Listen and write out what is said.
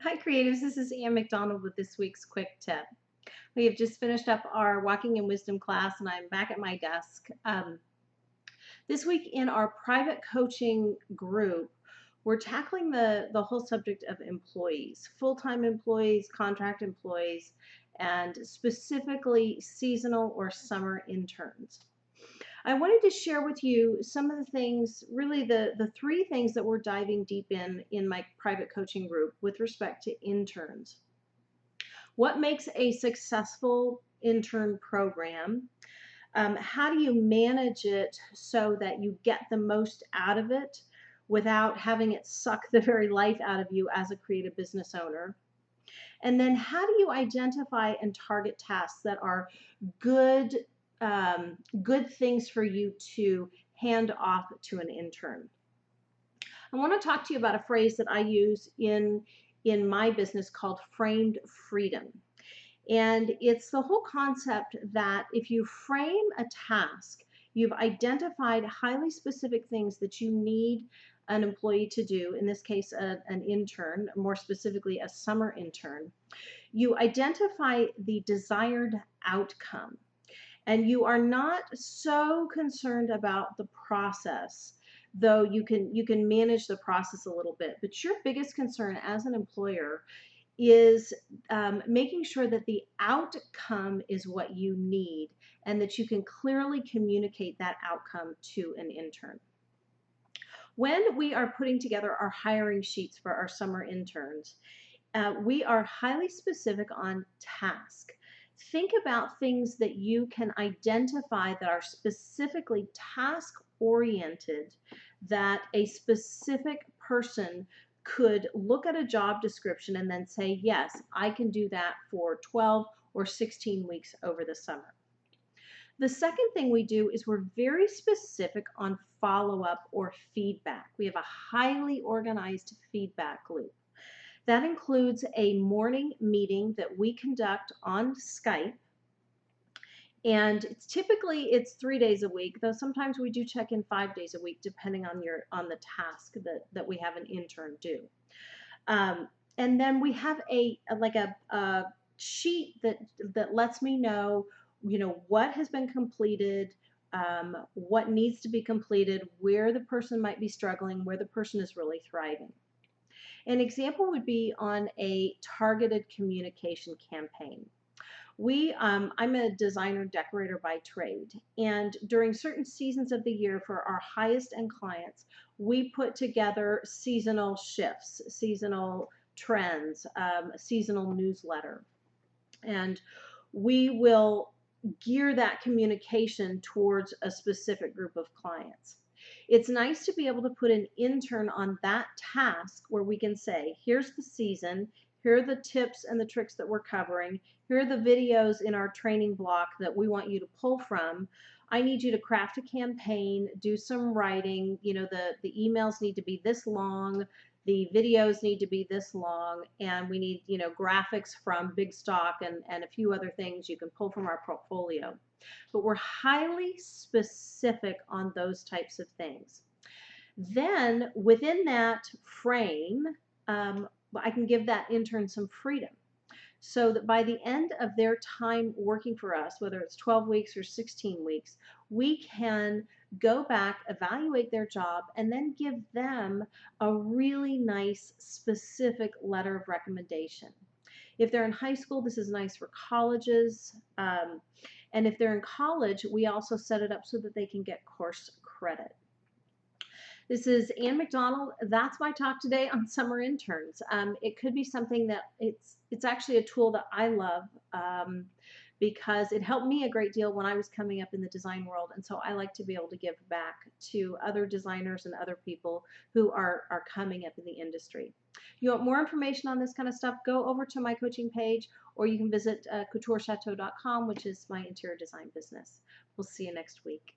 Hi, creatives. This is Ann McDonald with this week's quick tip. We have just finished up our Walking in Wisdom class, and I'm back at my desk. This week in our private coaching group, we're tackling the whole subject of employees, full-time employees, contract employees, and specifically seasonal or summer interns. I wanted to share with you some of the things, really the three things that we're diving deep in my private coaching group with respect to interns. What makes a successful intern program? How do you manage it so that you get the most out of it without having it suck the very life out of you as a creative business owner? And then how do you identify and target tasks that are good, good things for you to hand off to an intern? I want to talk to you about a phrase that I use in my business called framed freedom. And it's the whole concept that if you frame a task, you've identified highly specific things that you need an employee to do, in this case, an intern, more specifically, a summer intern. You identify the desired outcome, and you are not so concerned about the process, though you can manage the process a little bit. But your biggest concern as an employer is making sure that the outcome is what you need and that you can clearly communicate that outcome to an intern. When we are putting together our hiring sheets for our summer interns, we are highly specific on task. Think about things that you can identify that are specifically task oriented, that a specific person could look at a job description and then say, yes, I can do that for 12 or 16 weeks over the summer. The second thing we do is we're very specific on follow-up or feedback. We have a highly organized feedback loop. That includes a morning meeting that we conduct on Skype, and it's 3 days a week, though sometimes we do check in 5 days a week depending on the task that we have an intern do. And then we have a sheet that lets me know, what has been completed, what needs to be completed, where the person might be struggling, where the person is really thriving. An example would be on a targeted communication campaign. I'm a designer decorator by trade, and during certain seasons of the year for our highest end clients, we put together seasonal shifts, seasonal trends, a seasonal newsletter, and we will gear that communication towards a specific group of clients. It's nice to be able to put an intern on that task where we can say, here's the season, here are the tips and the tricks that we're covering, here are the videos in our training block that we want you to pull from. I need you to craft a campaign, do some writing, the emails need to be this long, the videos need to be this long, and we need, graphics from Big Stock and a few other things you can pull from our portfolio. But we're highly specific on those types of things. Then within that frame, I can give that intern some freedom so that by the end of their time working for us, whether it's 12 weeks or 16 weeks, we can go back, evaluate their job, and then give them a really nice specific letter of recommendation. If they're in high school, this is nice for colleges. And if they're in college, we also set it up so that they can get course credit. This is Ann McDonald. That's my talk today on summer interns. It could be something that it's actually a tool that I love because it helped me a great deal when I was coming up in the design world. And so I like to be able to give back to other designers and other people who are coming up in the industry. You want more information on this kind of stuff, go over to my coaching page, or you can visit couturechateau.com, which is my interior design business. We'll see you next week.